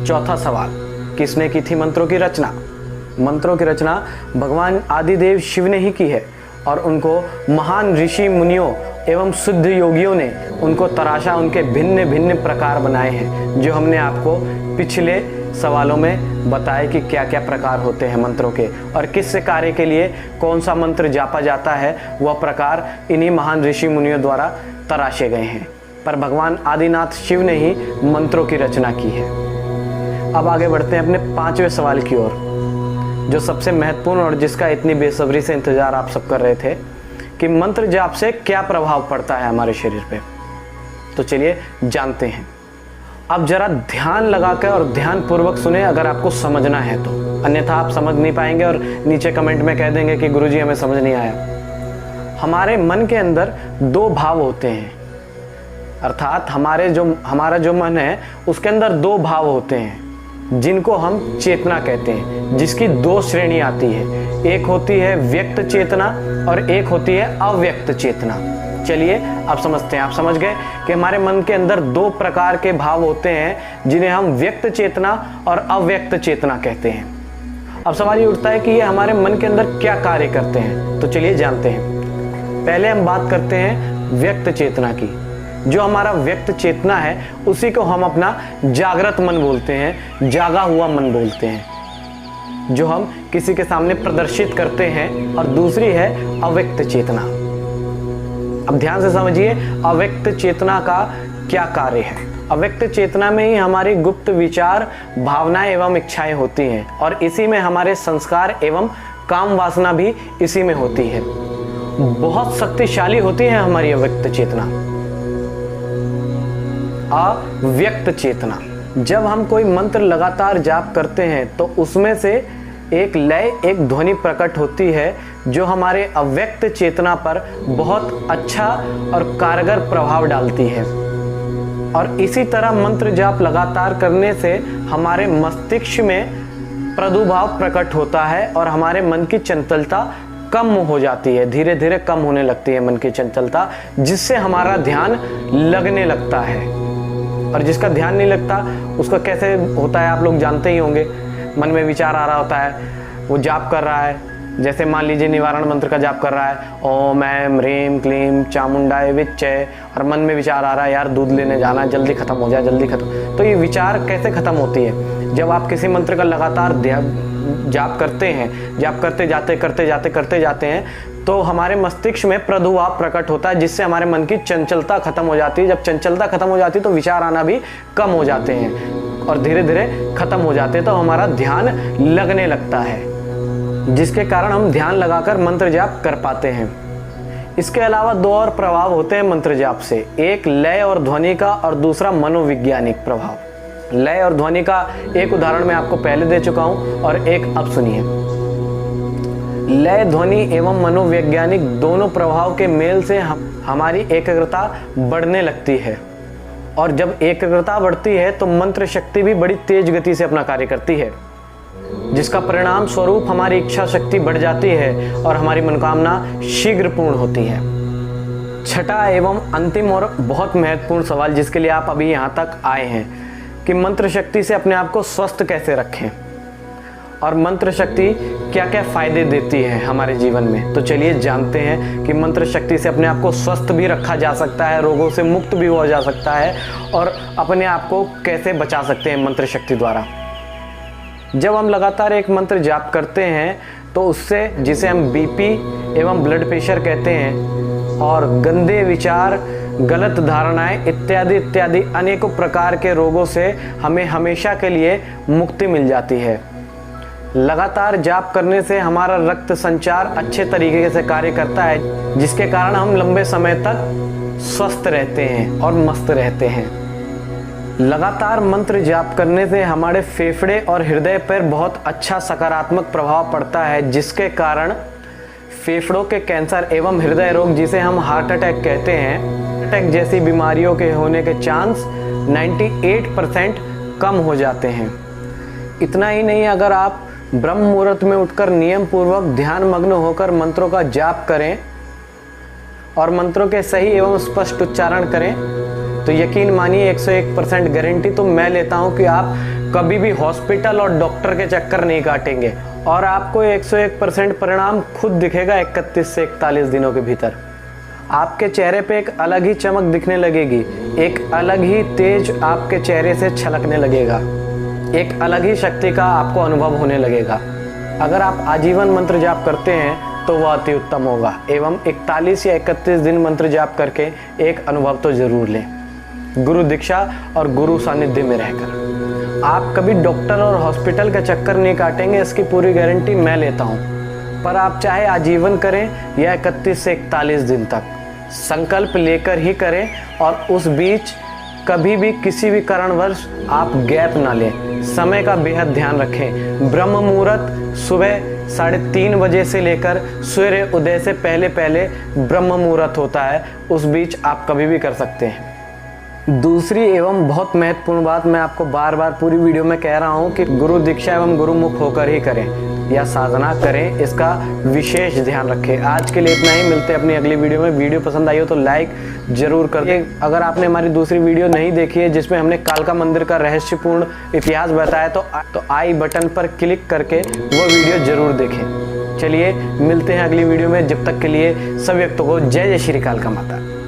चौथा सवाल, किसने की थी मंत्रों की रचना? मंत्रों की रचना भगवान आदिदेव शिव ने ही की है और उनको महान ऋषि मुनियों एवं शुद्ध योगियों ने उनको तराशा, उनके भिन्न भिन्न प्रकार बनाए हैं, जो हमने आपको पिछले सवालों में बताए कि क्या क्या प्रकार होते हैं मंत्रों के और किस कार्य के लिए कौन सा मंत्र जापा जाता है। वह प्रकार इन्हीं महान ऋषि मुनियों द्वारा तराशे गए हैं, पर भगवान आदिनाथ शिव ने ही मंत्रों की रचना की है। अब आगे बढ़ते हैं अपने 5वें सवाल की ओर, जो सबसे महत्वपूर्ण और जिसका इतनी बेसब्री से इंतजार आप सब कर रहे थे कि मंत्र जाप से क्या प्रभाव पड़ता है हमारे शरीर पे। तो चलिए जानते हैं। अब जरा ध्यान लगाकर और ध्यान पूर्वक सुने अगर आपको समझना है तो, अन्यथा आप समझ नहीं पाएंगे और नीचे कमेंट में कह देंगे कि गुरुजी हमें समझ नहीं आया। हमारे मन के अंदर 2 भाव होते हैं, अर्थात हमारा जो मन है उसके अंदर 2 भाव होते हैं जिनको हम चेतना कहते हैं, जिसकी 2 श्रेणी आती है। एक होती है व्यक्त चेतना और एक होती है अव्यक्त चेतना। चलिए अब समझते हैं। आप समझ गए कि हमारे मन के अंदर 2 प्रकार के भाव होते हैं जिन्हें हम व्यक्त चेतना और अव्यक्त चेतना कहते हैं। अब सवाल ये उठता है कि ये हमारे मन के अंदर क्या कार्य करते हैं, तो चलिए जानते हैं। पहले हम बात करते हैं व्यक्त चेतना की। जो हमारा व्यक्त चेतना है उसी को हम अपना जागृत मन बोलते हैं, जागा हुआ मन बोलते हैं, जो हम किसी के सामने प्रदर्शित करते हैं। और दूसरी है अव्यक्त चेतना। अब ध्यान से समझिए अव्यक्त चेतना का क्या कार्य है। अव्यक्त चेतना में ही हमारी गुप्त विचार, भावनाएं एवं इच्छाएं होती हैं और इसी में हमारे संस्कार एवं काम वासना भी इसी में होती है। बहुत शक्तिशाली होती है हमारी अव्यक्त चेतना। अव्यक्त चेतना, जब हम कोई मंत्र लगातार जाप करते हैं तो उसमें से एक लय, एक ध्वनि प्रकट होती है जो हमारे अव्यक्त चेतना पर बहुत अच्छा और कारगर प्रभाव डालती है। और इसी तरह मंत्र जाप लगातार करने से हमारे मस्तिष्क में प्रादुर्भाव प्रकट होता है और हमारे मन की चंचलता कम हो जाती है, धीरे धीरे कम होने लगती है मन की चंचलता, जिससे हमारा ध्यान लगने लगता है। और जिसका ध्यान नहीं लगता उसका कैसे होता है आप लोग जानते ही होंगे। मन में विचार आ रहा होता है, वो जाप कर रहा है, जैसे मान लीजिए निवारण मंत्र का जाप कर रहा है, ओम ऐम ह्रीम क्लीम चामुंडाय विच्चय, और मन में विचार आ रहा है यार दूध लेने जाना, जल्दी खत्म हो जाए, जल्दी खत्म। तो ये विचार कैसे खत्म होती है? जब आप किसी मंत्र का लगातार जाप करते हैं, जाप करते जाते हैं तो हमारे मस्तिष्क में प्रादुर्भाव प्रकट होता है, जिससे हमारे मन की चंचलता खत्म हो जाती है। जब चंचलता खत्म हो जाती है तो विचार आना भी कम हो जाते हैं और धीरे धीरे खत्म हो जाते हैं, तो हमारा ध्यान लगने लगता है, जिसके कारण हम ध्यान लगाकर मंत्र जाप कर पाते हैं। इसके अलावा 2 और प्रभाव होते हैं मंत्र जाप से, एक लय और ध्वनि का और दूसरा मनोवैज्ञानिक प्रभाव। लय और ध्वनि का एक उदाहरण मैं आपको पहले दे चुका हूं और एक अब सुनिए। लय, ध्वनि एवं मनोवैज्ञानिक दोनों प्रभाव के मेल से हमारी एकाग्रता बढ़ने लगती है, और जब एकाग्रता बढ़ती है तो मंत्र शक्ति भी बड़ी तेज गति से अपना कार्य करती है, जिसका परिणाम स्वरूप हमारी इच्छा शक्ति बढ़ जाती है और हमारी मनोकामना शीघ्र पूर्ण होती है। छठा एवं अंतिम और बहुत महत्वपूर्ण सवाल जिसके लिए आप अभी यहाँ तक आए हैं कि मंत्र शक्ति से अपने आप को स्वस्थ कैसे रखें और मंत्र शक्ति क्या क्या फायदे देती है हमारे जीवन में। तो चलिए जानते हैं कि मंत्र शक्ति से अपने आप को स्वस्थ भी रखा जा सकता है, रोगों से मुक्त भी हुआ जा सकता है और अपने आप को कैसे बचा सकते हैं मंत्र शक्ति द्वारा। जब हम लगातार एक मंत्र जाप करते हैं तो उससे, जिसे हम बीपी एवं ब्लड प्रेशर कहते हैं, और गंदे विचार, गलत धारणाएं इत्यादि इत्यादि अनेकों प्रकार के रोगों से हमें हमेशा के लिए मुक्ति मिल जाती है। लगातार जाप करने से हमारा रक्त संचार अच्छे तरीके से कार्य करता है, जिसके कारण हम लंबे समय तक स्वस्थ रहते हैं और मस्त रहते हैं। लगातार मंत्र जाप करने से हमारे फेफड़े और हृदय पर बहुत अच्छा सकारात्मक प्रभाव पड़ता है, जिसके कारण फेफड़ों के कैंसर एवं हृदय रोग, जिसे हम हार्ट अटैक कहते हैं, अटैक जैसी बीमारियों के होने के चांस 98% कम हो जाते हैं। इतना ही नहीं, अगर आप ब्रह्म मुहूर्त में उठकर नियम पूर्वक ध्यान मग्न होकर मंत्रों का जाप करें और मंत्रों के सही एवं स्पष्ट उच्चारण करें तो यकीन मानिए 101% गारंटी तो मैं लेता हूं कि आप कभी भी हॉस्पिटल और डॉक्टर के चक्कर नहीं काटेंगे और आपको 101% परिणाम खुद दिखेगा 31 से 41 दिनों के भीतर। आपके चेहरे पे एक अलग ही चमक दिखने लगेगी, एक अलग ही तेज आपके चेहरे से छलकने लगेगा, एक अलग ही शक्ति का आपको अनुभव होने लगेगा। अगर आप आजीवन मंत्र जाप करते हैं तो वह अति उत्तम होगा एवं 41 या 31 दिन मंत्र जाप करके एक अनुभव तो जरूर लें, गुरु दीक्षा और गुरु सानिध्य में रहकर। आप कभी डॉक्टर और हॉस्पिटल का चक्कर नहीं काटेंगे, इसकी पूरी गारंटी मैं लेता हूँ। पर आप चाहे आजीवन करें या 31 से 41 दिन तक, संकल्प लेकर ही करें और उस बीच कभी भी किसी भी कारणवश आप गैप ना लें। समय का बेहद ध्यान रखें। ब्रह्म मुहूर्त सुबह 3:30 बजे से लेकर सूर्य उदय से पहले पहले ब्रह्म मुहूर्त होता है, उस बीच आप कभी भी कर सकते हैं। दूसरी एवं बहुत महत्वपूर्ण बात मैं आपको बार बार पूरी वीडियो में कह रहा हूं कि गुरु दीक्षा एवं गुरुमुख होकर ही करें या साधना करें, इसका विशेष ध्यान रखें। आज के लिए इतना ही, मिलते हैं अपनी अगली वीडियो में। वीडियो पसंद आई हो तो लाइक जरूर करें। अगर आपने हमारी दूसरी वीडियो नहीं देखी है जिसमें हमने कालका मंदिर का रहस्यपूर्ण इतिहास बताया तो आई बटन पर क्लिक करके वो वीडियो जरूर देखें। चलिए मिलते हैं अगली वीडियो में, जब तक के लिए सभी भक्तों को जय जय श्री कालका माता।